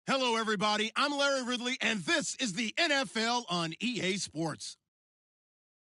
Hello, everybody. I'm Larry Ridley, and this is the NFL on EA Sports.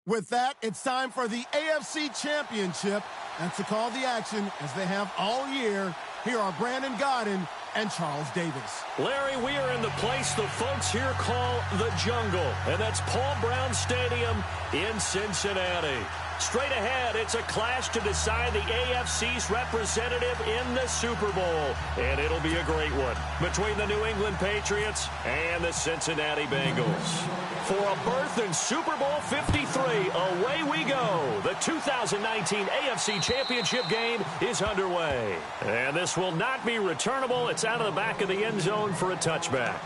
With that, it's time for the AFC Championship. And to call the action, as they have all year, here are Brandon Gaudin and Charles Davis. Larry, we are in the place the folks here call the Jungle, and that's Paul Brown Stadium in Cincinnati. Straight ahead, it's a clash to decide the AFC's representative in the Super Bowl, and it'll be a great one between the New England Patriots and the Cincinnati Bengals. For a berth in Super Bowl 53, away we go. The 2019 AFC Championship game is underway, and this will not be returnable. It's out of the back of the end zone for a touchback.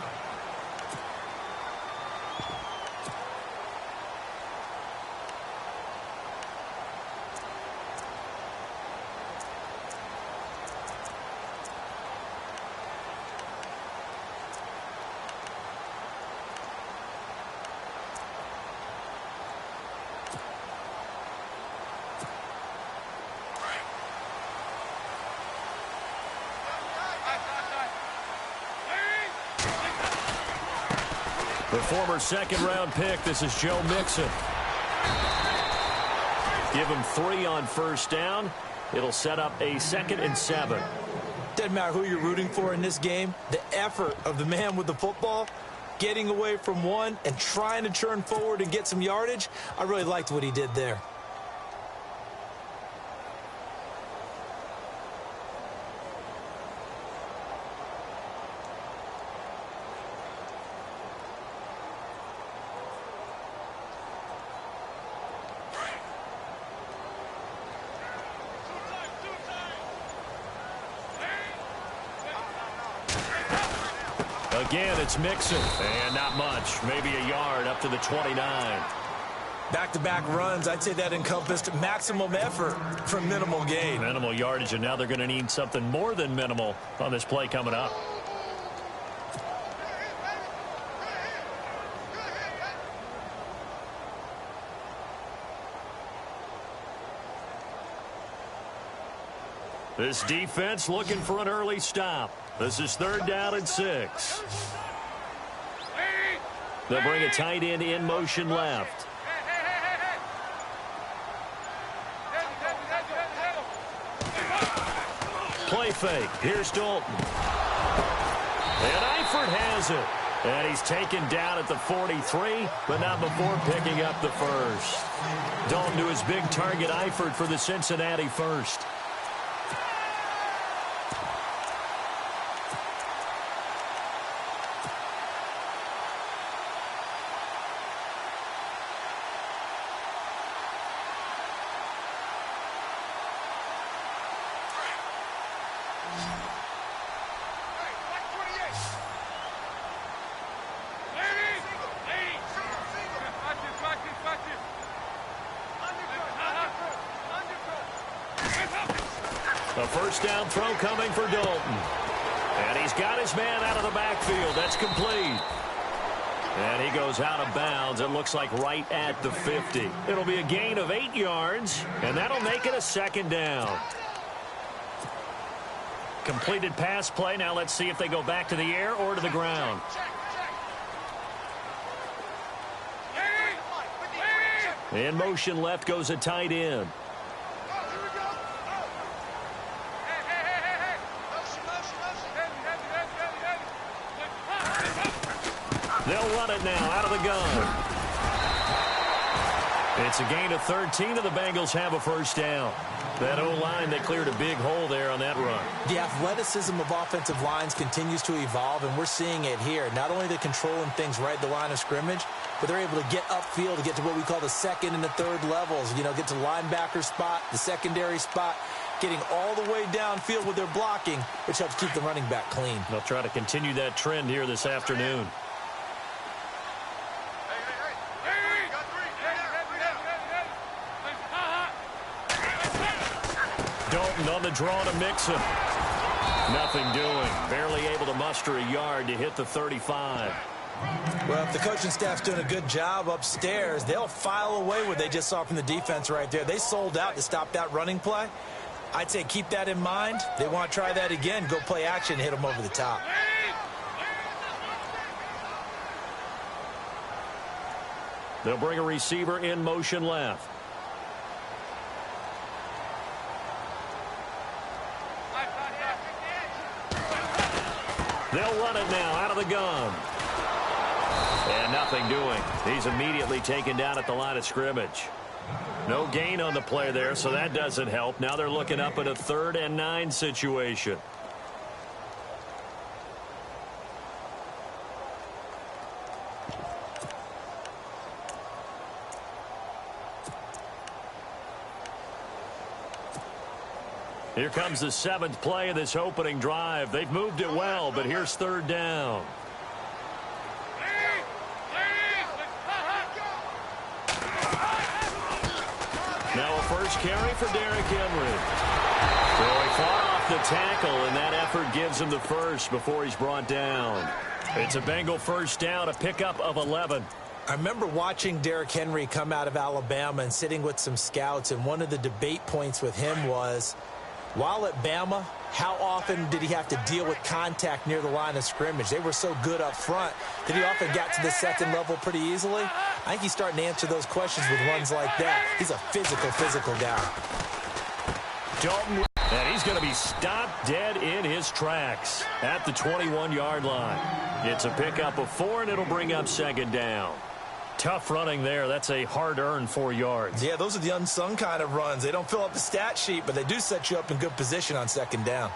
The former second-round pick, this is Joe Mixon. Give him 3 on first down. It'll set up a 2nd and 7. Doesn't matter who you're rooting for in this game. The effort of the man with the football, getting away from one and trying to turn forward and get some yardage, I really liked what he did there. Again, it's Mixon, and not much, maybe a yard up to the 29. Back-to-back runs, I'd say that encompassed maximum effort for minimal gain. Minimal yardage, and now they're going to need something more than minimal on this play coming up. This defense looking for an early stop. This is 3rd down and 6. They'll bring a tight end in motion left. Play fake. Here's Dalton. And Eifert has it. And he's taken down at the 43, but not before picking up the first. Dalton to his big target, Eifert, for the Cincinnati first. A first down throw coming for Dalton. And he's got his man out of the backfield. That's complete. And he goes out of bounds, it looks like right at the 50. It'll be a gain of 8 yards, and that'll make it a 2nd down. Completed pass play. Now let's see if they go back to the air or to the ground. In motion left goes a tight end. They'll run it now out of the gun. It's a gain of 13, and the Bengals have a first down. That O-line, they cleared a big hole there on that run. The athleticism of offensive lines continues to evolve, and we're seeing it here. Not only are they controlling things right at the line of scrimmage, but they're able to get upfield to get to what we call the 2nd and the 3rd levels. You know, get to the linebacker spot, the secondary spot, getting all the way downfield with their blocking, which helps keep the running back clean. They'll try to continue that trend here this afternoon. Dalton on the draw to Mixon. Nothing doing. Barely able to muster a yard to hit the 35. Well, if the coaching staff's doing a good job upstairs, they'll file away what they just saw from the defense right there. They sold out to stop that running play. I'd say keep that in mind. They want to try that again. Go play action, hit them over the top. They'll bring a receiver in motion left. They'll run it now out of the gun. And nothing doing. He's immediately taken down at the line of scrimmage. No gain on the play there, so that doesn't help. Now they're looking up at a 3rd and 9 situation. Here comes the 7th play of this opening drive. They've moved it well, but here's 3rd down. Now a first carry for Derrick Henry. So he fought off the tackle, and that effort gives him the first before he's brought down. It's a Bengal first down, a pickup of 11. I remember watching Derrick Henry come out of Alabama and sitting with some scouts, and one of the debate points with him was, while at Bama, how often did he have to deal with contact near the line of scrimmage? They were so good up front that he often got to the second level pretty easily. I think he's starting to answer those questions with runs like that. He's a physical guy. Dalton, and he's going to be stopped dead in his tracks at the 21-yard line. It's a pickup of 4, and it'll bring up 2nd down. Tough running there. That's a hard-earned 4 yards. Yeah, those are the unsung kind of runs. They don't fill up the stat sheet, but they do set you up in good position on 2nd down.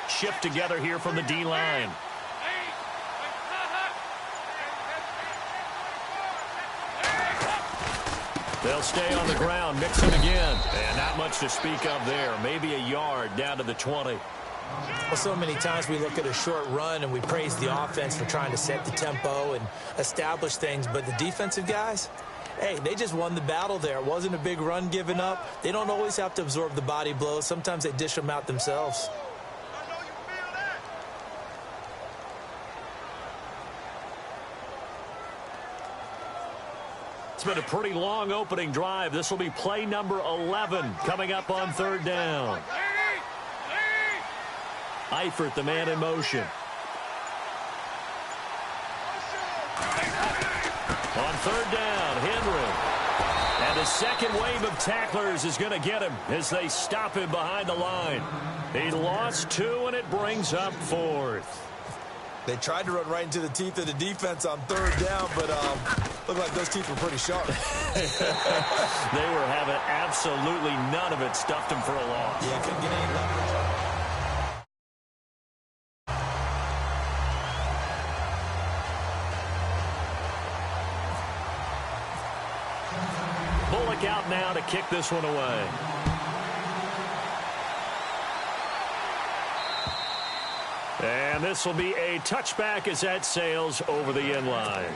Shift together here from the D-line. They'll stay on the ground, mix it again. And not much to speak of there. Maybe a yard down to the 20. Well, so many times we look at a short run and we praise the offense for trying to set the tempo and establish things. But the defensive guys, hey, they just won the battle there. It wasn't a big run given up. They don't always have to absorb the body blows. Sometimes they dish them out themselves. It's been a pretty long opening drive. This will be play number 11 coming up on 3rd down. Eifert, the man in motion. On 3rd down, Henry. And the second wave of tacklers is going to get him as they stop him behind the line. He lost 2, and it brings up 4th. They tried to run right into the teeth of the defense on 3rd down, but looked like those teeth were pretty sharp. They were having absolutely none of it. Stuffed them for a loss. Yeah, couldn't get any leverage. Bullock out now to kick this one away. And this will be a touchback as that sails over the end line.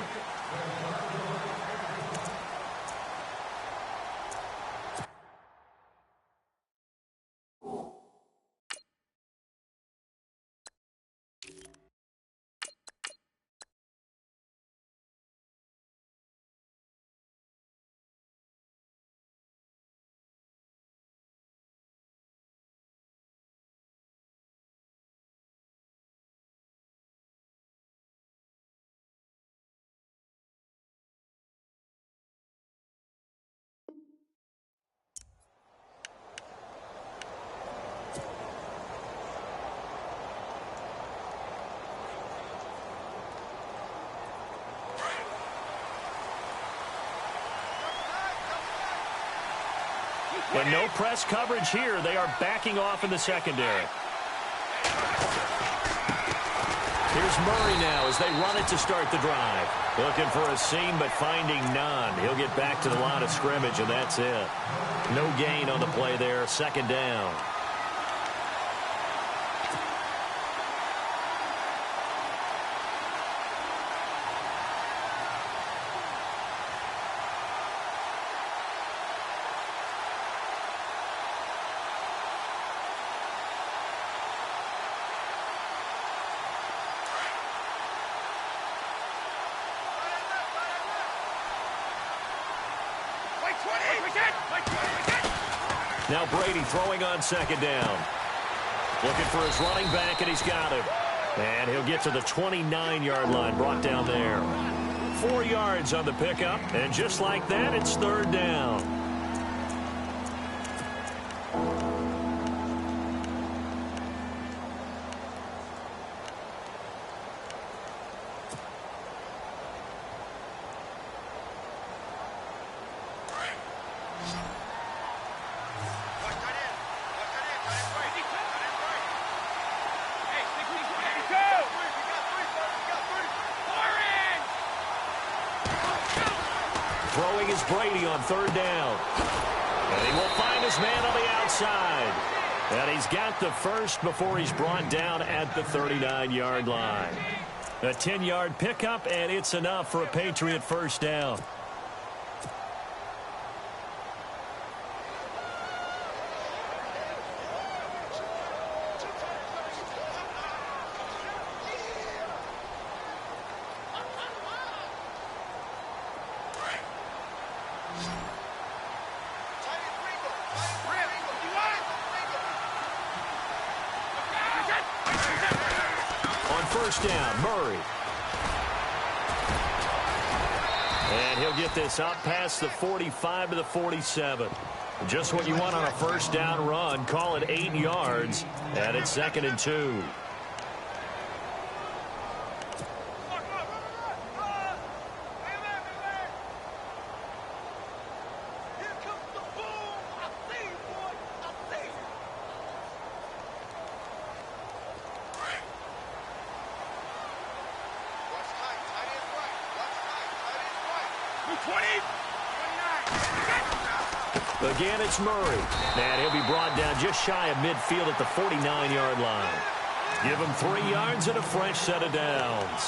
And no press coverage here. They are backing off in the secondary. Here's Murray now as they run it to start the drive. Looking for a seam, but finding none. He'll get back to the line of scrimmage, and that's it. No gain on the play there. 2nd down. Now Brady throwing on second down. Looking for his running back, and he's got him. And he'll get to the 29-yard line, brought down there. 4 yards on the pickup, and just like that, it's third down. Throwing is Brady on third down. And he will find his man on the outside. And he's got the first before he's brought down at the 39-yard line. A 10-yard pickup, and it's enough for a Patriot first down. First down, Murray. And he'll get this up past the 45 to the 47. Just what you want on a first down run. Call it 8 yards, and it's 2nd and 2. Again, it's Murray. And he'll be brought down just shy of midfield at the 49-yard line. Give him 3 yards and a fresh set of downs.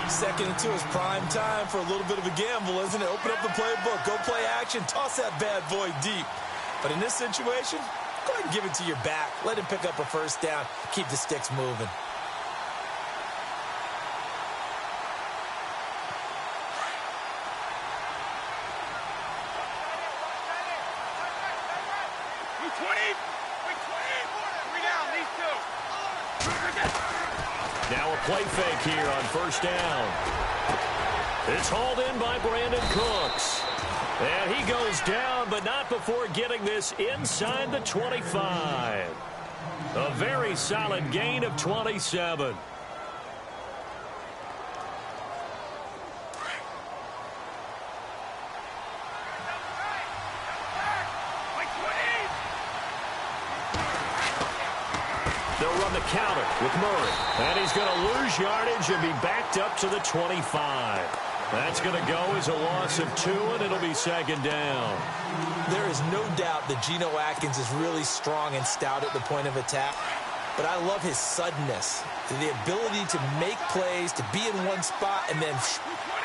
2nd and 2 is prime time for a little bit of a gamble, isn't it? Open up the playbook, go play action, toss that bad boy deep. But in this situation, go ahead and give it to your back. Let him pick up a first down. Keep the sticks moving. Now a play fake here on first down. It's hauled in by Brandon Cooks. And he goes down, but not before getting this inside the 25. A very solid gain of 27. They'll run the counter with Murray. And he's going to lose yardage and be backed up to the 25. That's going to go as a loss of 2, and it'll be 2nd down. There is no doubt that Geno Atkins is really strong and stout at the point of attack. But I love his suddenness, the ability to make plays, to be in one spot, and then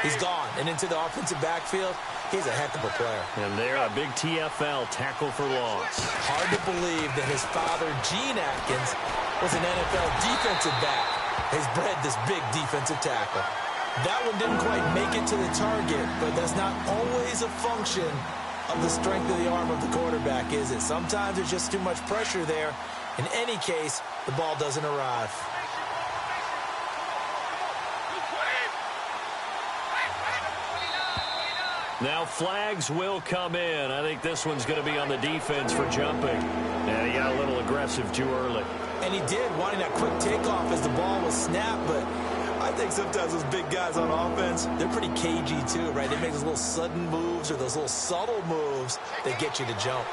he's gone. And into the offensive backfield, he's a heck of a player. And there, a big TFL, tackle for loss. Hard to believe that his father, Gene Atkins, was an NFL defensive back. He's bred this big defensive tackle. That one didn't quite make it to the target, but that's not always a function of the strength of the arm of the quarterback, is it? Sometimes there's just too much pressure there. In any case, the ball doesn't arrive. Now flags will come in. I think this one's going to be on the defense for jumping. And he got a little aggressive too early. And he did, wanting that quick takeoff as the ball was snapped, but I think sometimes those big guys on offense, they're pretty cagey too, right? They make those little sudden moves or those little subtle moves that get you to jump.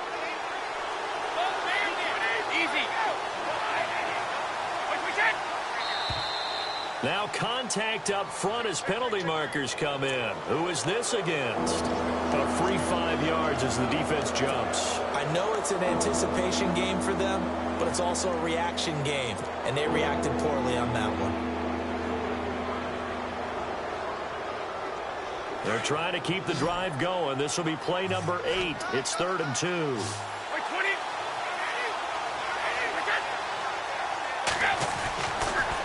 Now contact up front as penalty markers come in. Who is this against? A free 5 yards as the defense jumps. I know it's an anticipation game for them, but it's also a reaction game, and they reacted poorly on that one. They're trying to keep the drive going. This will be play number 8. It's 3rd and 2.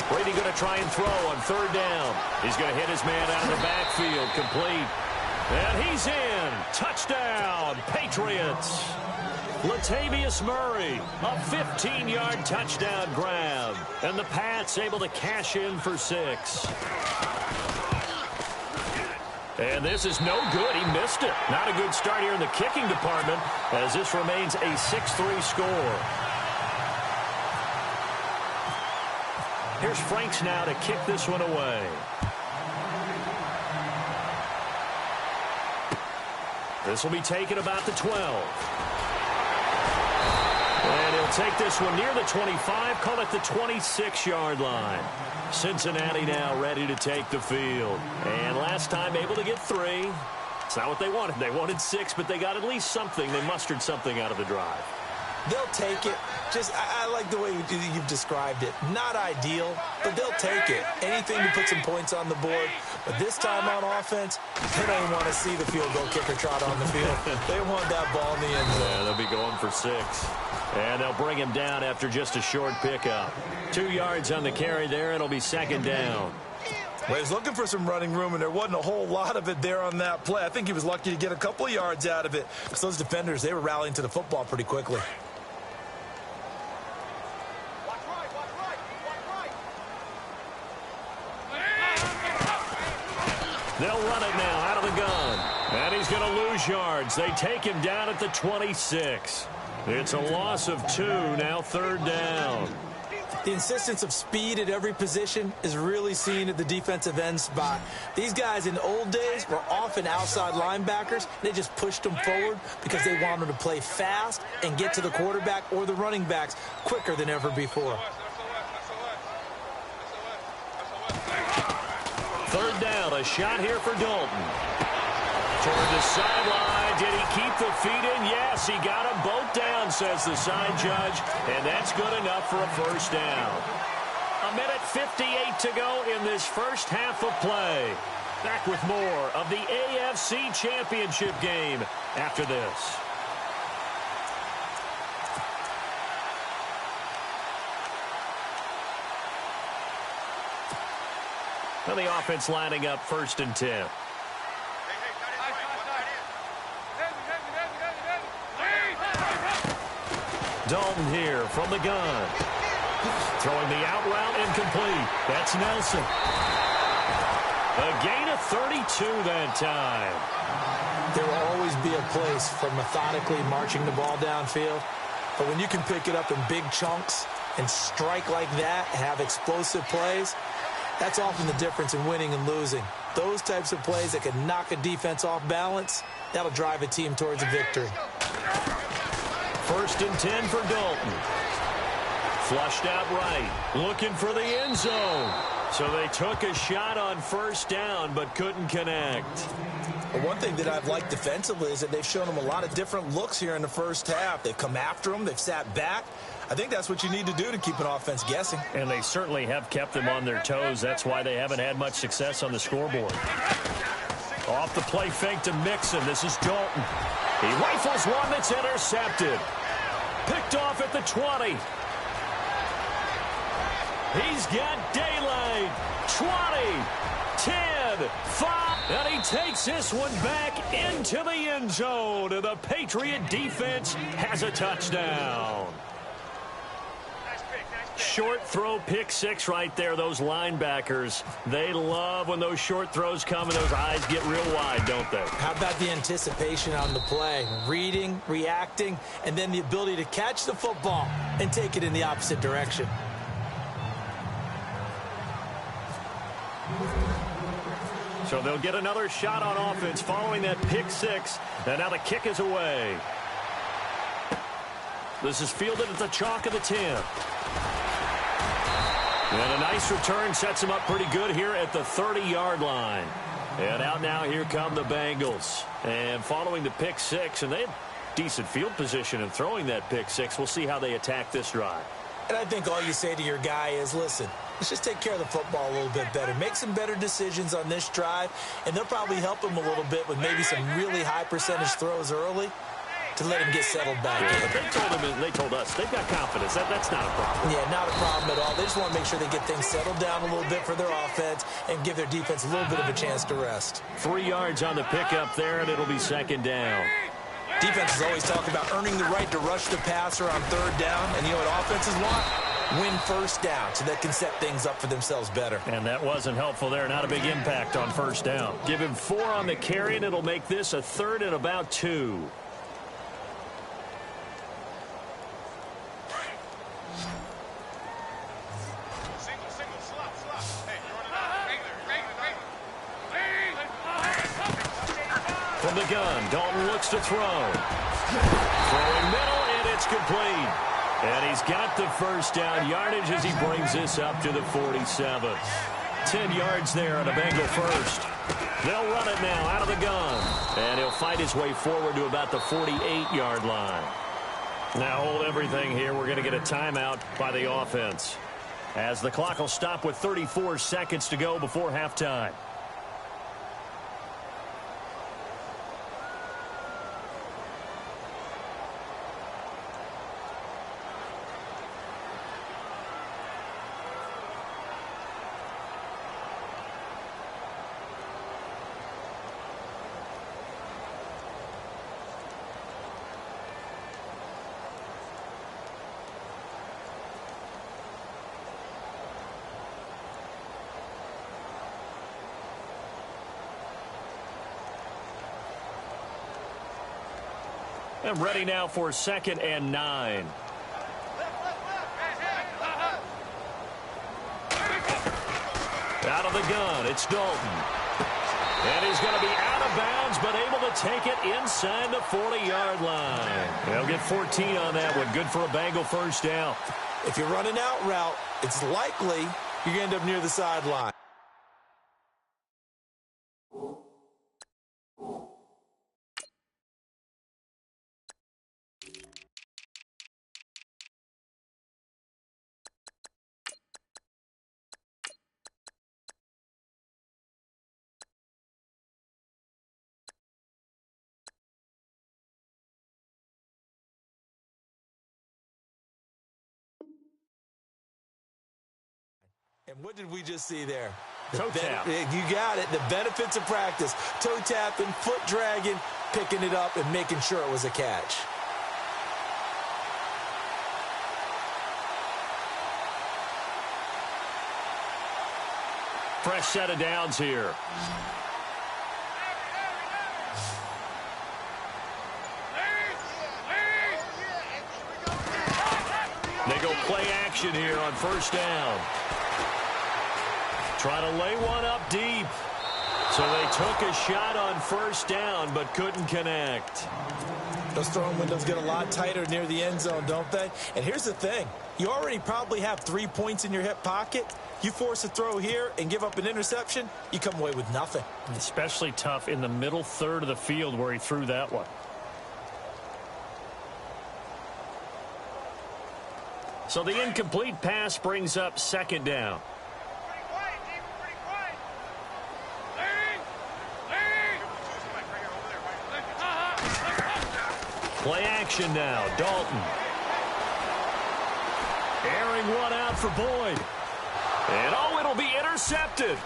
Brady going to try and throw on 3rd down. He's going to hit his man out of the backfield, complete. And he's in. Touchdown, Patriots. Latavius Murray, a 15-yard touchdown grab. And the Pats able to cash in for 6. And this is no good. He missed it. Not a good start here in the kicking department as this remains a 6-3 score. Here's Franks now to kick this one away. This will be taken about the 12. And he'll take this one near the 25, call it the 26-yard line. Cincinnati now ready to take the field. And last time able to get 3. It's not what they wanted. They wanted 6, but they got at least something. They mustered something out of the drive. They'll take it. I like the way you've described it. Not ideal, but they'll take it. Anything to put some points on the board. But this time on offense, they don't even want to see the field goal kicker trot on the field. They want that ball in the end zone. Yeah, they'll be going for 6. And they'll bring him down after just a short pickup. 2 yards on the carry there. It'll be 2nd down. Well, he was looking for some running room, and there wasn't a whole lot of it there on that play. I think he was lucky to get a couple of yards out of it because those defenders, they were rallying to the football pretty quickly. They'll run it now out of the gun. And he's going to lose yards. They take him down at the 26. It's a loss of 2, now 3rd down. The insistence of speed at every position is really seen at the defensive end spot. These guys in the old days were often outside linebackers. They just pushed them forward because they wanted to play fast and get to the quarterback or the running backs quicker than ever before. 3rd down, a shot here for Dalton. Toward the sideline. Did he keep the feet in? Yes, he got them both down, says the side judge. And that's good enough for a 1st down. 1:58 to go in this first half of play. Back with more of the AFC Championship game after this. Well, the offense lining up 1st and 10. Dalton here from the gun. Throwing the out route incomplete. That's Nelson. A gain of 32 that time. There will always be a place for methodically marching the ball downfield. But when you can pick it up in big chunks and strike like that, have explosive plays, that's often the difference in winning and losing. Those types of plays that can knock a defense off balance, that'll drive a team towards a victory. 1st and 10 for Dalton. Flushed out right. Looking for the end zone. So they took a shot on 1st down, but couldn't connect. Well, one thing that I've liked defensively is that they've shown them a lot of different looks here in the first half. They've come after them. They've sat back. I think that's what you need to do to keep an offense guessing. And they certainly have kept them on their toes. That's why they haven't had much success on the scoreboard. Off the play fake to Mixon. This is Dalton. He rifles one that's intercepted. Picked off at the 20. He's got daylight. 20, 10, 5. And he takes this one back into the end zone. And the Patriot defense has a touchdown. Short throw, pick 6 right there. Those linebackers, they love when those short throws come and those eyes get real wide, don't they? How about the anticipation on the play? Reading, reacting, and then the ability to catch the football and take it in the opposite direction. So they'll get another shot on offense following that pick 6. And now the kick is away. This is fielded at the chalk of the 10. And a nice return sets him up pretty good here at the 30-yard line. And out now, here come the Bengals. And following the pick 6, and they have decent field position in throwing that pick 6. We'll see how they attack this drive. And I think all you say to your guy is, listen, let's just take care of the football a little bit better. Make some better decisions on this drive, and they'll probably help him a little bit with maybe some really high percentage throws early to let him get settled back in. But they told us they've got confidence. That's not a problem. Yeah, not a problem at all. They just want to make sure they get things settled down a little bit for their offense and give their defense a little bit of a chance to rest. 3 yards on the pickup there, and it'll be 2nd down. Defenses always talk about earning the right to rush the passer on third down, and you know what offenses want? Win first down so they can set things up for themselves better. And that wasn't helpful there. Not a big impact on first down. Give him 4 on the carry, and it'll make this a 3rd and about 2. From the gun, Dalton looks to throw. Throwing middle, and it's complete. And he's got the first down yardage as he brings this up to the 47. 10 yards there on a Bengal first. They'll run it now out of the gun. And he'll fight his way forward to about the 48-yard line. Now hold everything here. We're going to get a timeout by the offense, as the clock will stop with 34 seconds to go before halftime. And ready now for 2nd and 9. Out of the gun, it's Dalton. And he's going to be out of bounds, but able to take it inside the 40-yard line. They'll get 14 on that one. Good for a Bengal first down. If you're running out route, it's likely you're going to end up near the sideline. And what did we just see there? Toe tap. You got it. The benefits of practice. Toe tapping, foot dragging, picking it up, and making sure it was a catch. Fresh set of downs here. They go play action here on first down. Try to lay one up deep. So they took a shot on first down, but couldn't connect. Those throwing windows get a lot tighter near the end zone, don't they? And here's the thing. You already probably have 3 points in your hip pocket. You force a throw here and give up an interception, you come away with nothing. Especially tough in the middle third of the field where he threw that one. So the incomplete pass brings up 2nd down. Play action now. Dalton. Airing one out for Boyd. And oh, it'll be intercepted.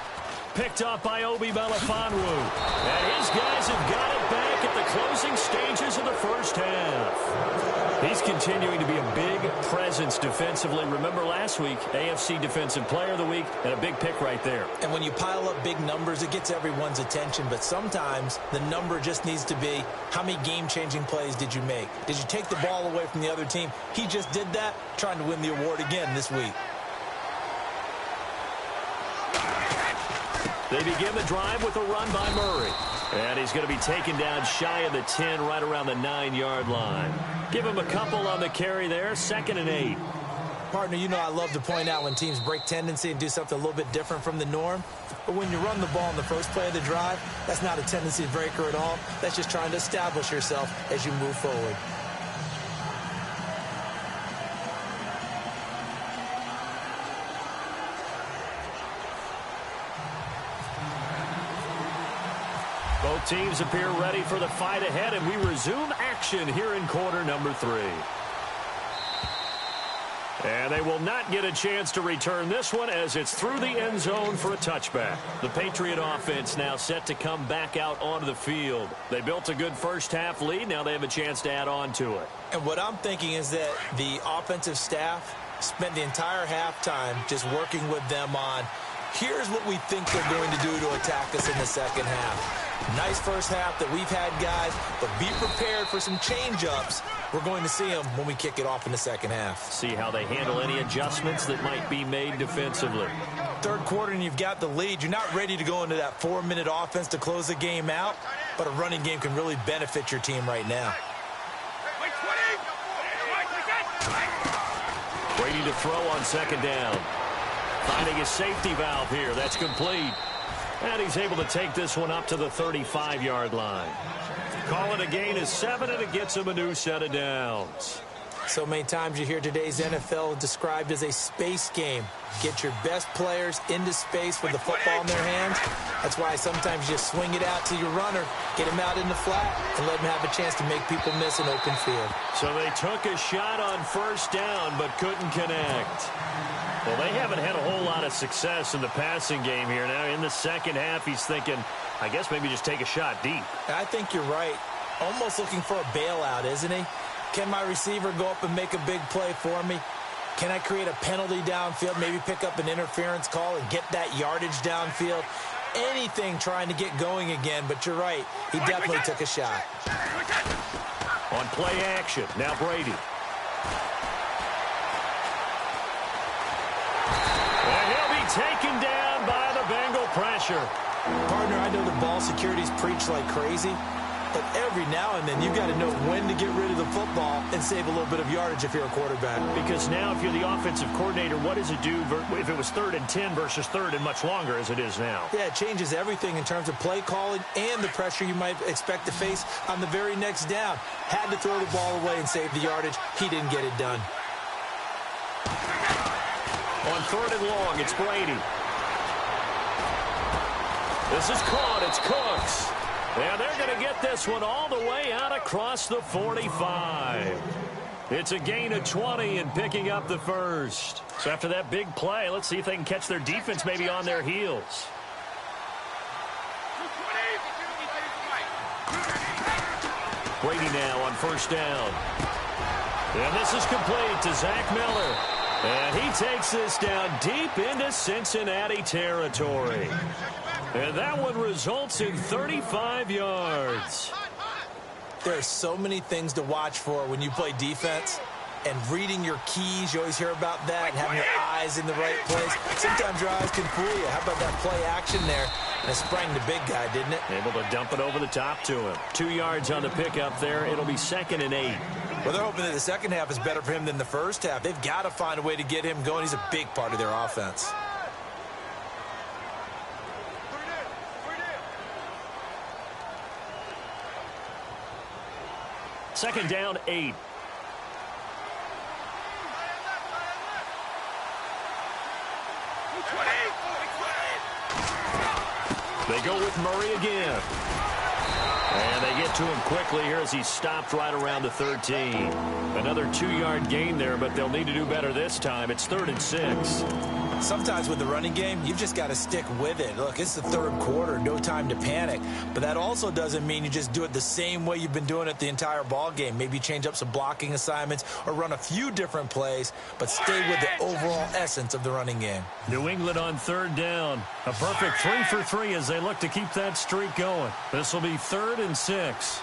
Picked up by Obi Melifonwu. And his guys have got it back at the closing stages of the first half. He's continuing to be a big presence defensively. Remember last week, AFC Defensive Player of the Week, and a big pick right there. And when you pile up big numbers, it gets everyone's attention. But sometimes the number just needs to be, how many game-changing plays did you make? Did you take the ball away from the other team? He just did that, trying to win the award again this week. They begin the drive with a run by Murray. And he's going to be taken down shy of the 10, right around the 9-yard line. Give him a couple on the carry there, 2nd and 8. Partner, you know I love to point out when teams break tendency and do something a little bit different from the norm. But when you run the ball in the first play of the drive, that's not a tendency breaker at all. That's just trying to establish yourself as you move forward. Both teams appear ready for the fight ahead, and we resume action here in quarter number 3. And they will not get a chance to return this one as it's through the end zone for a touchback. The Patriot offense now set to come back out onto the field. They built a good first-half lead. Now they have a chance to add on to it. And what I'm thinking is that the offensive staff spent the entire halftime just working with them on, here's what we think they're going to do to attack us in the second half. Nice first half that we've had, guys, but be prepared for some change-ups. We're going to see them when we kick it off in the second half. See how they handle any adjustments that might be made defensively. Third quarter and you've got the lead. You're not ready to go into that 4-minute offense to close the game out, but a running game can really benefit your team right now. Brady to throw on second down. Finding his safety valve here. That's complete. And he's able to take this one up to the 35-yard line. Call it a gain of 7, and it gets him a new set of downs. So many times you hear today's NFL described as a space game. Get your best players into space with the football in their hands. That's why sometimes you just swing it out to your runner, get him out in the flat, and let him have a chance to make people miss an open field. So they took a shot on first down but couldn't connect. Well, they haven't had a whole lot of success in the passing game here. Now in the second half, he's thinking, I guess maybe just take a shot deep. I think you're right. Almost looking for a bailout, isn't he? Can my receiver go up and make a big play for me? Can I create a penalty downfield, maybe pick up an interference call and get that yardage downfield? Anything trying to get going again, but you're right. He definitely took a shot. On play action, now Brady. And he'll be taken down by the Bengal pressure. Partner, I know the ball security's preached like crazy, but every now and then you've got to know when to get rid of the football and save a little bit of yardage if you're a quarterback. Because now if you're the offensive coordinator, what does it do if it was 3rd and 10 versus 3rd and much longer as it is now? Yeah, it changes everything in terms of play calling and the pressure you might expect to face on the very next down. Had to throw the ball away and save the yardage. He didn't get it done. On 3rd and long, it's Brady. This is caught. It's Cooks. And they're going to get this one all the way out across the 45. It's a gain of 20 and picking up the first. So after that big play, let's see if they can catch their defense maybe on their heels. Brady now on first down. And this is complete to Zach Miller. And he takes this down deep into Cincinnati territory. And that one results in 35 yards. There are so many things to watch for when you play defense. And reading your keys, you always hear about that, and having your eyes in the right place. Sometimes your eyes can fool you. How about that play action there? And it sprang the big guy, didn't it? Able to dump it over the top to him. 2 yards on the pickup there. It'll be 2nd and 8. Well, they're hoping that the second half is better for him than the first half. They've got to find a way to get him going. He's a big part of their offense. Second down, 8. They go with Murray again. And they get to him quickly here as he stopped right around the 13. Another 2-yard gain there, but they'll need to do better this time. It's 3rd and 6. Sometimes with the running game, you've just got to stick with it. Look, it's the third quarter, no time to panic. But that also doesn't mean you just do it the same way you've been doing it the entire ball game. Maybe change up some blocking assignments or run a few different plays, but stay with the overall essence of the running game. New England on 3rd down. A perfect 3 for 3 as they look to keep that streak going. This will be 3rd and 6.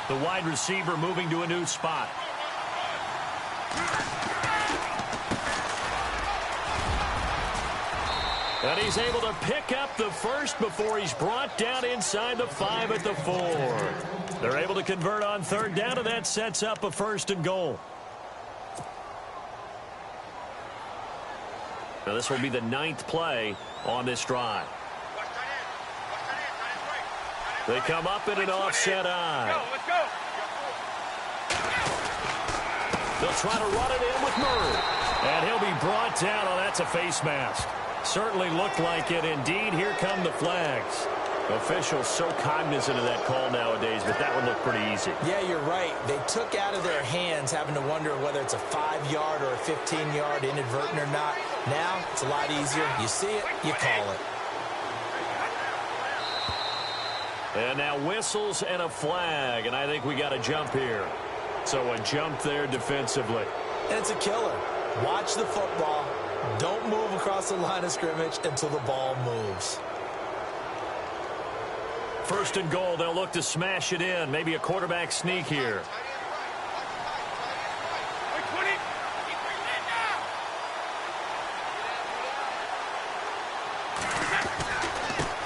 The wide receiver moving to a new spot. And he's able to pick up the first before he's brought down inside the 5 at the 4. They're able to convert on 3rd down, and that sets up a 1st and goal. Now this will be the 9th play on this drive. They come up in an offset eye. Let's go. They'll try to run it in with Murray. And he'll be brought down. Oh, that's a face mask. Certainly looked like it. Indeed, here come the flags. Officials so cognizant of that call nowadays, but that one looked pretty easy. Yeah, you're right. They took out of their hands having to wonder whether it's a 5-yard or a 15-yard inadvertent or not. Now, it's a lot easier. You see it, you call it. And now whistles and a flag, and I think we got a jump here. So a jump there defensively. And it's a killer. Watch the football. Don't move across the line of scrimmage until the ball moves. First and goal, they'll look to smash it in. Maybe a quarterback sneak here.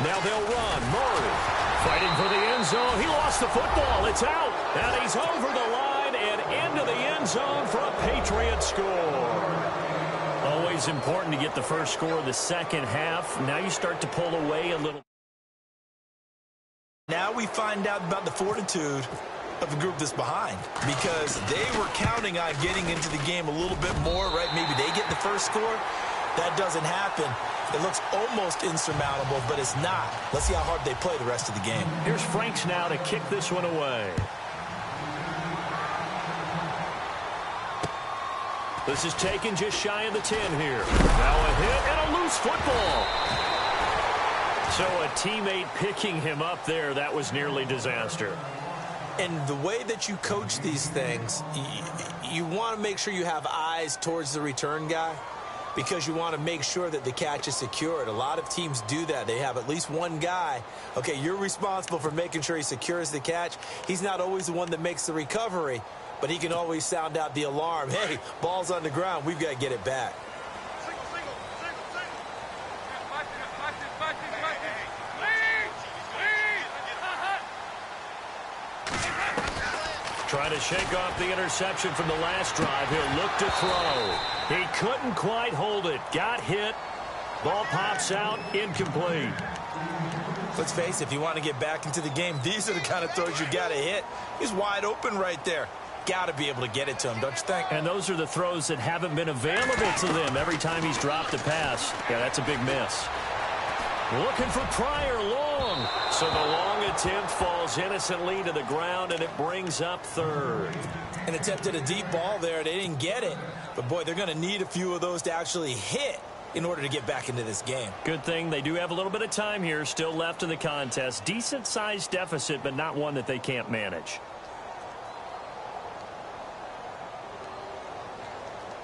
Now they'll run. Murray fighting for the end zone. He lost the football. It's out. And he's over the line and into the end zone for a Patriot score. Always important to get the first score of the second half. Now you start to pull away a little. Now we find out about the fortitude of the group that's behind, because they were counting on getting into the game a little bit more, right? Maybe they get the first score. That doesn't happen. It looks almost insurmountable, but it's not. Let's see how hard they play the rest of the game. Here's Franks now to kick this one away. This is taken just shy of the 10 here. Now a hit and a loose football. So a teammate picking him up there, that was nearly disaster. And the way that you coach these things, you want to make sure you have eyes towards the return guy, because you want to make sure that the catch is secured. A lot of teams do that. They have at least one guy. Okay, you're responsible for making sure he secures the catch. He's not always the one that makes the recovery, but he can always sound out the alarm. Hey, ball's on the ground. We've got to get it back. Trying to shake off the interception from the last drive. He'll look to throw. He couldn't quite hold it. Got hit. Ball pops out. Incomplete. Let's face it, if you want to get back into the game, these are the kind of throws you got to hit. He's wide open right there. Got to be able to get it to him, don't you think? And those are the throws that haven't been available to them every time he's dropped a pass. Yeah, that's a big miss. Looking for Pryor long. So the long attempt falls innocently to the ground, and it brings up third. An attempt at a deep ball there. They didn't get it. But, boy, they're going to need a few of those to actually hit in order to get back into this game. Good thing they do have a little bit of time here still left in the contest. Decent-sized deficit, but not one that they can't manage.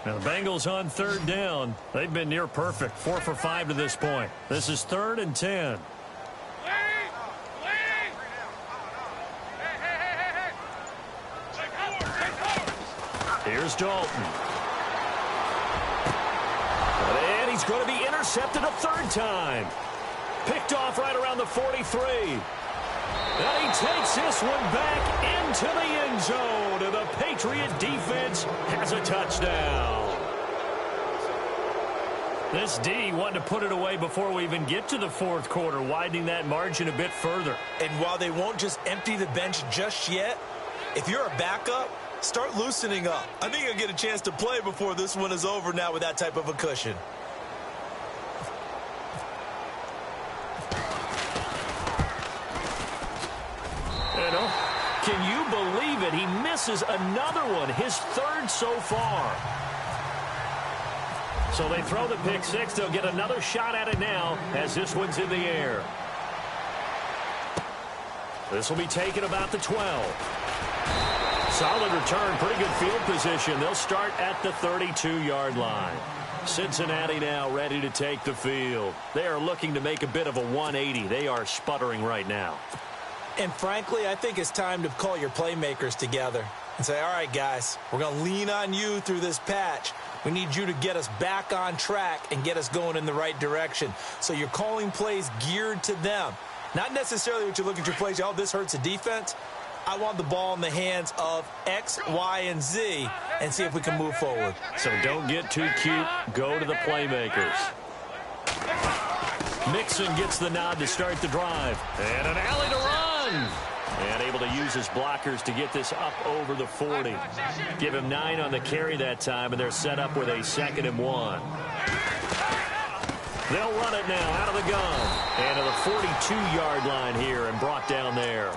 Now the Bengals on third down. They've been near perfect. 4 for 5 to this point. This is 3rd and 10. Here's Dalton. And he's going to be intercepted a third time. Picked off right around the 43. And he takes this one back into the end zone. And the Patriot defense has a touchdown. This D wanted to put it away before we even get to the fourth quarter, widening that margin a bit further. And while they won't just empty the bench just yet, if you're a backup, start loosening up. I think you'll get a chance to play before this one is over now with that type of a cushion. Can you believe it? He misses another one, his third so far. So they throw the pick six. They'll get another shot at it now as this one's in the air. This will be taken about the 12. Solid return, pretty good field position. They'll start at the 32-yard line. Cincinnati now ready to take the field. They are looking to make a bit of a 180. They are sputtering right now. And frankly, I think it's time to call your playmakers together and say, all right, guys, we're going to lean on you through this patch. We need you to get us back on track and get us going in the right direction. So you're calling plays geared to them. Not necessarily what you look at your plays, oh, this hurts the defense. I want the ball in the hands of X, Y, and Z and see if we can move forward. So don't get too cute. Go to the playmakers. Mixon gets the nod to start the drive. And an alley to run. And able to use his blockers to get this up over the 40. Give him 9 on the carry that time, and they're set up with a 2nd and 1. They'll run it now out of the gun. And to the 42-yard line here and brought down there.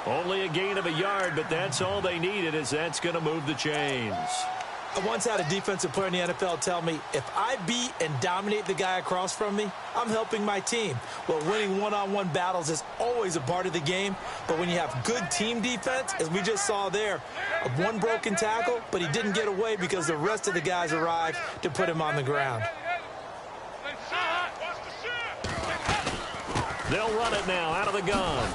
Only a gain of a yard, but that's all they needed, as that's going to move the chains. I once had a defensive player in the NFL tell me, if I beat and dominate the guy across from me, I'm helping my team. Well, winning one-on-one battles is always a part of the game, but when you have good team defense, as we just saw there, one broken tackle, but he didn't get away because the rest of the guys arrived to put him on the ground. They'll run it now out of the gun.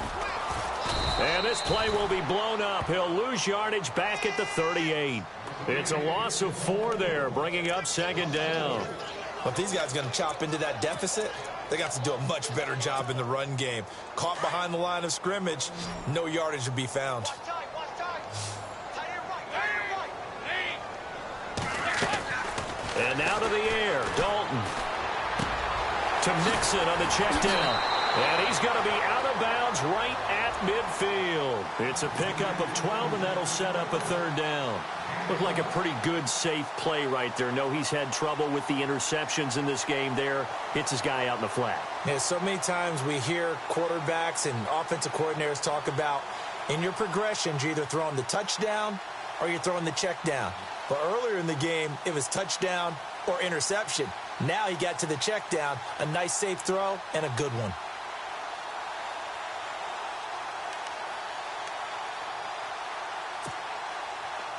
And this play will be blown up. He'll lose yardage back at the 38. It's a loss of 4 there, bringing up second down. But these guys are going to chop into that deficit. They got to do a much better job in the run game. Caught behind the line of scrimmage, no yardage to be found. And now to the air, Dalton. To Mixon on the check down. And he's going to be out of bounds right at midfield. It's a pickup of 12, and that'll set up a third down. Looked like a pretty good, safe play right there. No, he's had trouble with the interceptions in this game there. Hits his guy out in the flat. Yeah, so many times we hear quarterbacks and offensive coordinators talk about, in your progressions, you're either throwing the touchdown or you're throwing the check down. But earlier in the game, it was touchdown or interception. Now he got to the check down, a nice safe throw, and a good one.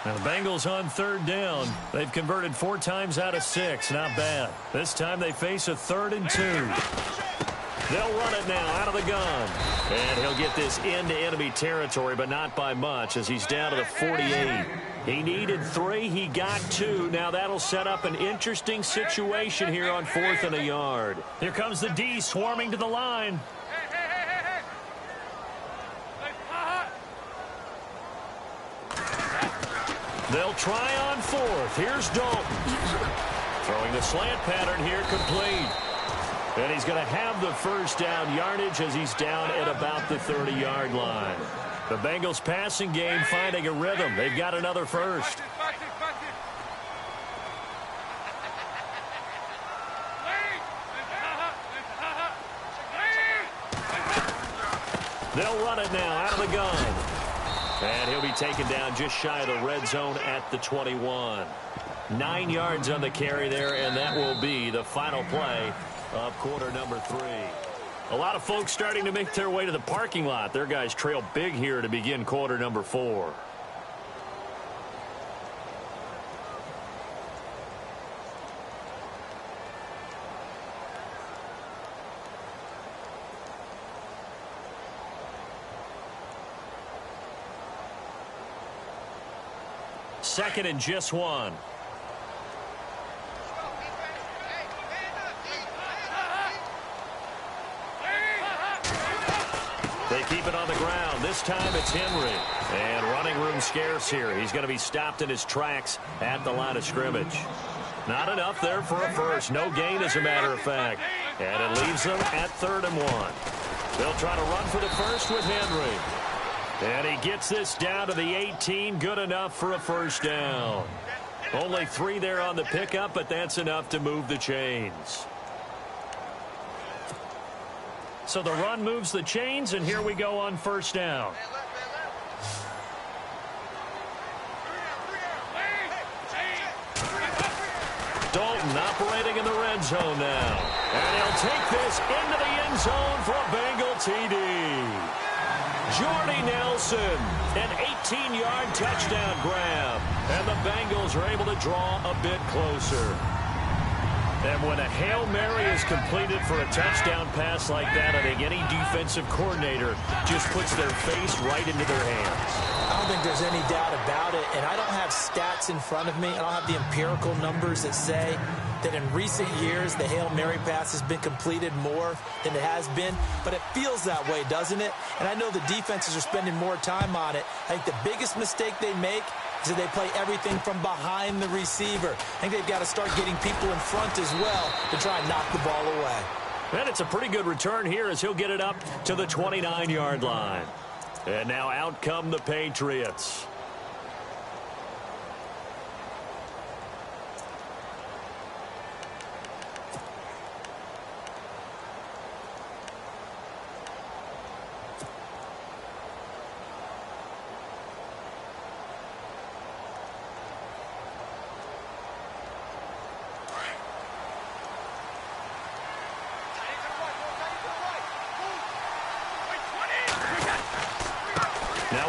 Now the Bengals on third down. They've converted 4 times out of 6. Not bad. This time they face a 3rd and 2. They'll run it now out of the gun. And he'll get this into enemy territory, but not by much, as he's down to the 48. He needed 3. He got 2. Now that'll set up an interesting situation here on 4th and a yard. Here comes the D swarming to the line. They'll try on 4th. Here's Dalton. Throwing the slant pattern here, complete. And he's going to have the first down yardage as he's down at about the 30-yard line. The Bengals passing game finding a rhythm. They've got another first. They'll run it now out of the gun. And he'll be taken down just shy of the red zone at the 21. 9 yards on the carry there, and that will be the final play of quarter number 3. A lot of folks starting to make their way to the parking lot. Their guys trail big here to begin quarter number 4. Second and just 1. They keep it on the ground. This time it's Henry. And running room scarce here. He's going to be stopped in his tracks at the line of scrimmage. Not enough there for a first. No gain, as a matter of fact. And it leaves them at 3rd and 1. They'll try to run for the first with Henry. And he gets this down to the 18. Good enough for a first down. Only 3 there on the pickup, but that's enough to move the chains. So the run moves the chains, and here we go on first down. Dalton operating in the red zone now. And he'll take this into the end zone for a Bengal TD. Jordy Nelson, an 18-yard touchdown grab. And the Bengals are able to draw a bit closer. And when a Hail Mary is completed for a touchdown pass like that, I think any defensive coordinator just puts their face right into their hands. I don't think there's any doubt about it, and I don't have stats in front of me. I don't have the empirical numbers that say that in recent years the Hail Mary pass has been completed more than it has been, but it feels that way, doesn't it? And I know the defenses are spending more time on it. I think the biggest mistake they make is that they play everything from behind the receiver. I think they've got to start getting people in front as well to try and knock the ball away. And it's a pretty good return here as he'll get it up to the 29-yard line. And now out come the Patriots.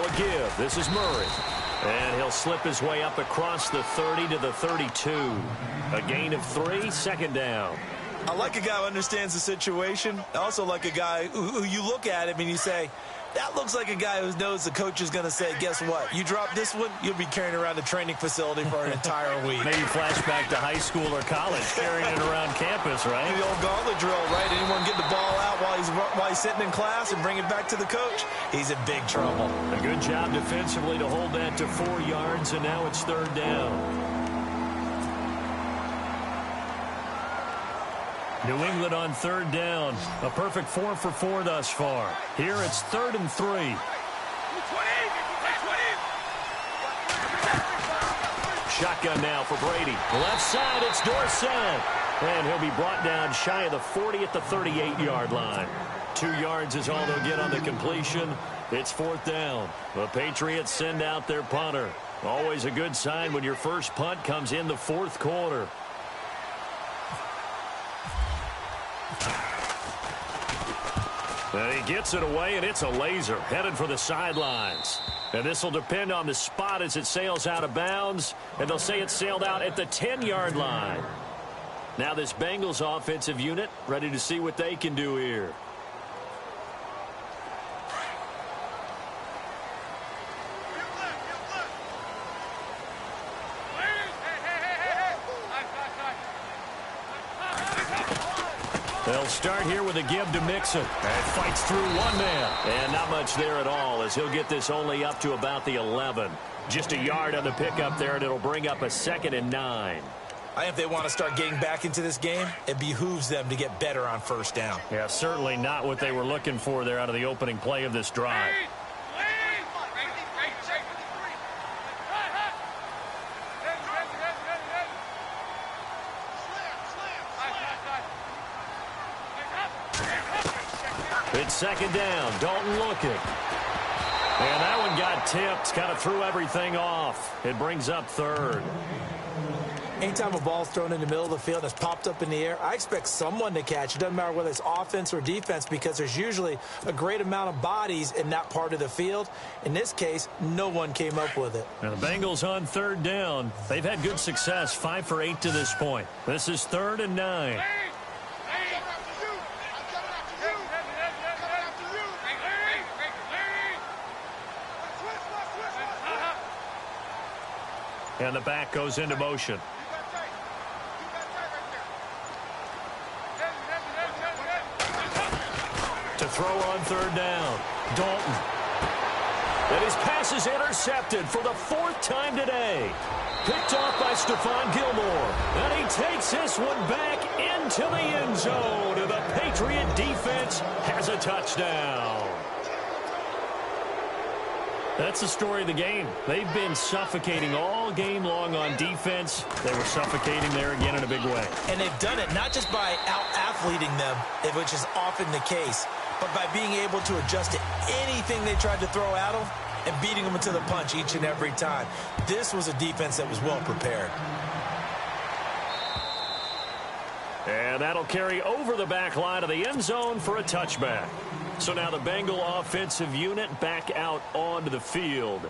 Now a give. This is Murray. And he'll slip his way up across the 30 to the 32. A gain of 3, second down. I like a guy who understands the situation. I also like a guy who you look at him and you say, that looks like a guy who knows the coach is going to say, guess what? You drop this one, you'll be carrying around the training facility for an entire week. Maybe flashback to high school or college, carrying it around campus, right? The old gauntlet drill, right? Anyone get the ball out while he's sitting in class and bring it back to the coach? He's in big trouble. A good job defensively to hold that to 4 yards, and now it's third down. New England on third down. A perfect 4 for 4 thus far. Here it's 3rd and 3. Shotgun now for Brady. Left side, it's Dorsett. And he'll be brought down shy of the 40 at the 38-yard line. 2 yards is all they'll get on the completion. It's 4th down. The Patriots send out their punter. Always a good sign when your first punt comes in the 4th quarter. And he gets it away, and it's a laser headed for the sidelines. And this will depend on the spot as it sails out of bounds. And they'll say it sailed out at the 10-yard line. Now this Bengals offensive unit ready to see what they can do here. They'll start here with a give to Mixon. And fights through one man. And not much there at all as he'll get this only up to about the 11. Just a yard on the pickup there, and it'll bring up a 2nd and 9. I think if they want to start getting back into this game, it behooves them to get better on first down. Yeah, certainly not what they were looking for there out of the opening play of this drive. It's 2nd down. Dalton looking. And that one got tipped. Kind of threw everything off. It brings up 3rd. Anytime a ball's thrown in the middle of the field and it's popped up in the air, I expect someone to catch. It doesn't matter whether it's offense or defense because there's usually a great amount of bodies in that part of the field. In this case, no one came up with it. Now the Bengals on 3rd down. They've had good success, 5 for 8 to this point. This is 3rd and 9. And the back goes into motion. To throw on 3rd down. Dalton. And his pass is intercepted for the 4th time today. Picked off by Stephon Gilmore. And he takes this one back into the end zone. And the Patriot defense has a touchdown. That's the story of the game. They've been suffocating all game long on defense. They were suffocating there again in a big way. And they've done it not just by out-athleting them, which is often the case, but by being able to adjust to anything they tried to throw at them and beating them into the punch each and every time. This was a defense that was well prepared. And that'll carry over the back line of the end zone for a touchback. So now the Bengal offensive unit back out onto the field.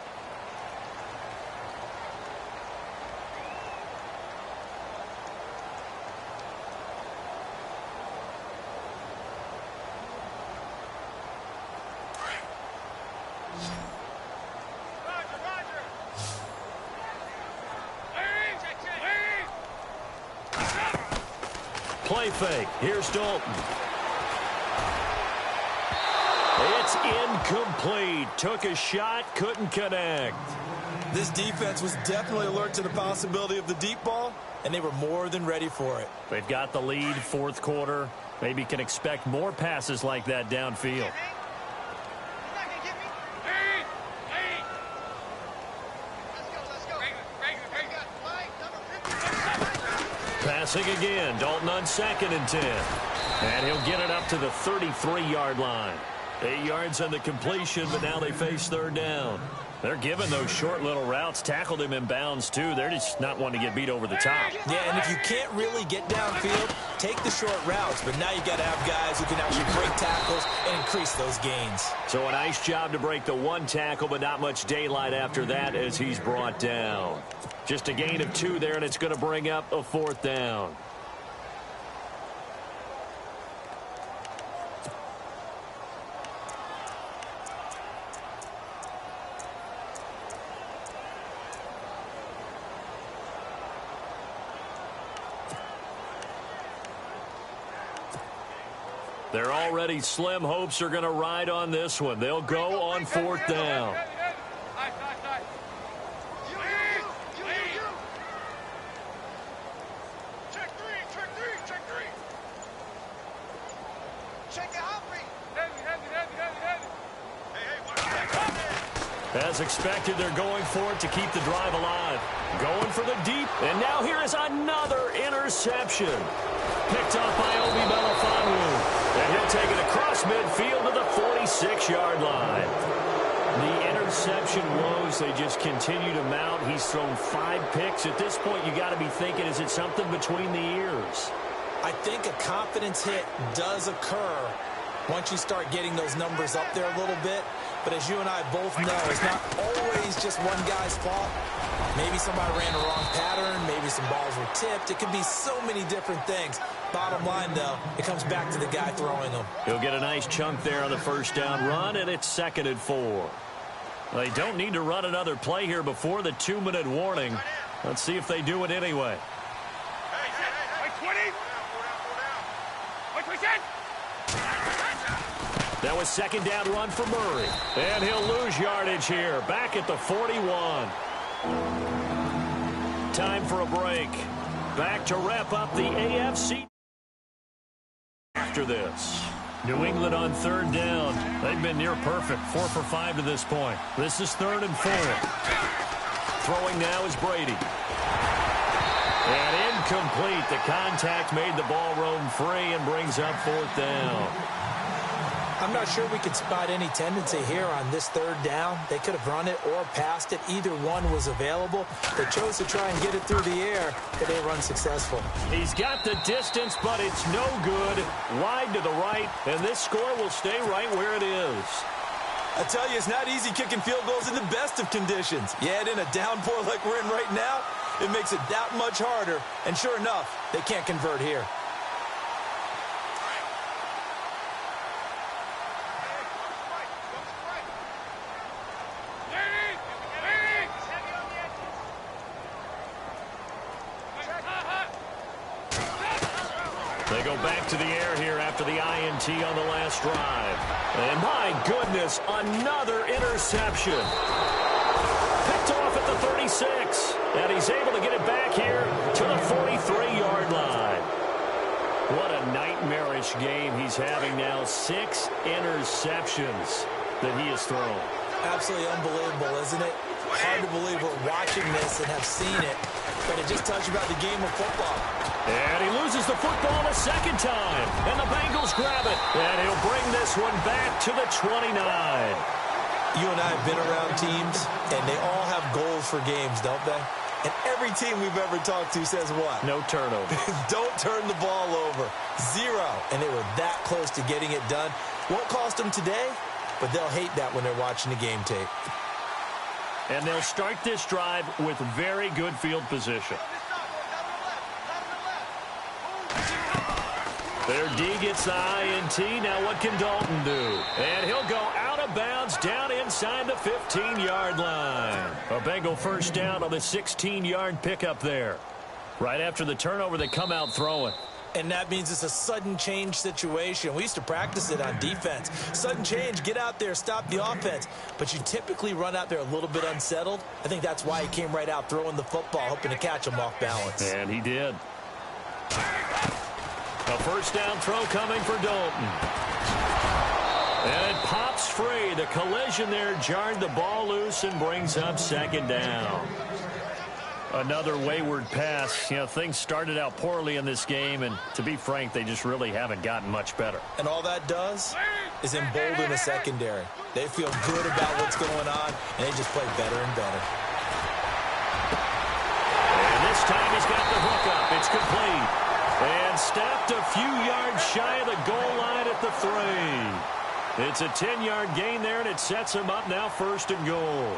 Play fake. Here's Dalton. It's incomplete. Took a shot, couldn't connect. This defense was definitely alert to the possibility of the deep ball, and they were more than ready for it. They've got the lead, 4th quarter. Maybe can expect more passes like that downfield. Passing again. Dalton on 2nd and 10. And he'll get it up to the 33-yard line. 8 yards on the completion, but now they face 3rd down. They're giving those short little routes. Tackled him in bounds, too. They're just not wanting to get beat over the top. Yeah, and if you can't really get downfield, take the short routes. But now you got to have guys who can actually break tackles and increase those gains. So a nice job to break the one tackle, but not much daylight after that as he's brought down. Just a gain of 2 there, and it's going to bring up a 4th down. Their already slim hopes are going to ride on this one. They'll go on 4th down. As expected, they're going for it to keep the drive alive. Going for the deep, and now here is another interception. Picked off by Obi Melifonwu. And he'll take it across midfield to the 46-yard line. The interception woes, they just continue to mount. He's thrown 5 picks. At this point, you got to be thinking, is it something between the ears? I think a confidence hit does occur once you start getting those numbers up there a little bit. But as you and I both know, it's not always just one guy's fault. Maybe somebody ran the wrong pattern. Maybe some balls were tipped. It could be so many different things. Bottom line, though, it comes back to the guy throwing them. He'll get a nice chunk there on the 1st down run, and it's 2nd and 4. They don't need to run another play here before the 2-minute warning. Let's see if they do it anyway. That was 2nd down run for Murray. And he'll lose yardage here. Back at the 41. Time for a break. Back to wrap up the AFC after this. New England on 3rd down. They've been near perfect. 4 for 5 to this point. This is 3rd and 4. Throwing now is Brady. And incomplete. The contact made the ball roam free and brings up 4th down. I'm not sure we could spot any tendency here on this 3rd down. They could have run it or passed it. Either one was available. They chose to try and get it through the air, but they run successful. He's got the distance, but it's no good. Wide to the right, and this score will stay right where it is. I tell you, it's not easy kicking field goals in the best of conditions. Yet in a downpour like we're in right now, it makes it that much harder. And sure enough, they can't convert here. They go back to the air here after the INT on the last drive. And my goodness, another interception. Picked off at the 36. And he's able to get it back here to the 43-yard line. What a nightmarish game he's having now. 6 interceptions that he has thrown. Absolutely unbelievable, isn't it? Hard to believe we're watching this and have seen it. But it just tells you about the game of football. And he loses the football a 2nd time. And the Bengals grab it. And he'll bring this one back to the 29. You and I have been around teams, and they all have goals for games, don't they? And every team we've ever talked to says what? No turnover. Don't turn the ball over. 0. And they were that close to getting it done. Won't cost them today, but they'll hate that when they're watching the game tape. And they'll start this drive with very good field position. Their D gets the INT. Now what can Dalton do? And he'll go out of bounds down inside the 15-yard line. A Bengal 1st down on the 16-yard pickup there. Right after the turnover, they come out throwing. And that means it's a sudden change situation. We used to practice it on defense. Sudden change, get out there, stop the offense. But you typically run out there a little bit unsettled. I think that's why he came right out throwing the football, hoping to catch him off balance. And he did. A 1st down throw coming for Dalton. And it pops free. The collision there jarred the ball loose and brings up 2nd down. Another wayward pass. You know, things started out poorly in this game, and to be frank, they just really haven't gotten much better. And all that does, is embolden the secondary. They feel good about what's going on, and they just play better and better. And this time he's got the hook up. It's complete. And stepped a few yards shy of the goal line at the 3. It's a 10-yard gain there, and it sets him up now 1st and goal.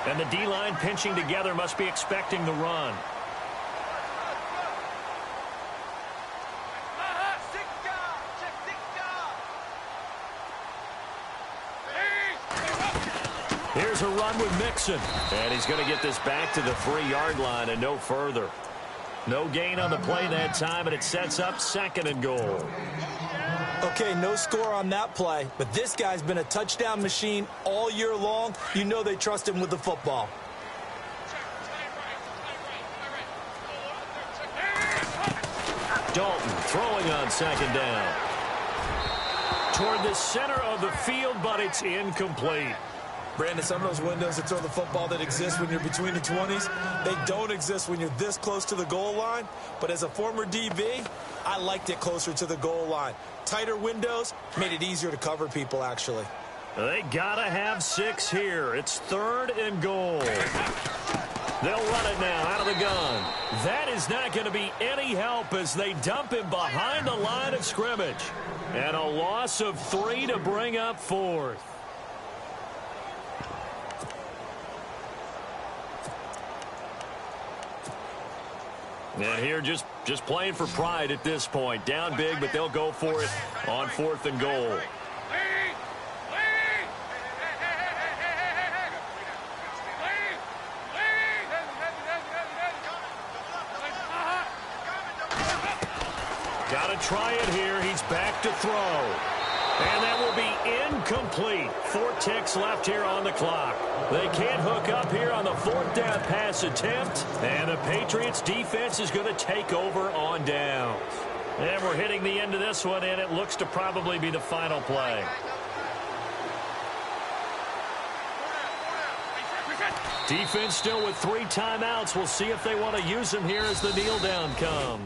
And the D-line pinching together must be expecting the run. Here's a run with Mixon. And he's going to get this back to the 3-yard line and no further. No gain on the play that time, and it sets up 2nd and goal. Okay, no score on that play, but this guy's been a touchdown machine all year long. You know they trust him with the football. Dalton throwing on 2nd down. Toward the center of the field, but it's incomplete. Brandon, some of those windows to throw the football that exist when you're between the 20s, they don't exist when you're this close to the goal line. But as a former DB, I liked it closer to the goal line. Tighter windows made it easier to cover people, actually. They gotta have 6 here. It's 3rd and goal. They'll run it now out of the gun. That is not going to be any help as they dump him behind the line of scrimmage. And a loss of 3 to bring up 4th. And here just playing for pride at this point. Down big, but they'll go for it on 4th and goal. Got to try it here. He's back to throw. And that will be incomplete. 4 ticks left here on the clock. They can't hook up here on the 4th down pass attempt. And the Patriots defense is going to take over on downs. And we're hitting the end of this one, and it looks to probably be the final play. Defense still with 3 timeouts. We'll see if they want to use them here as the kneel down comes.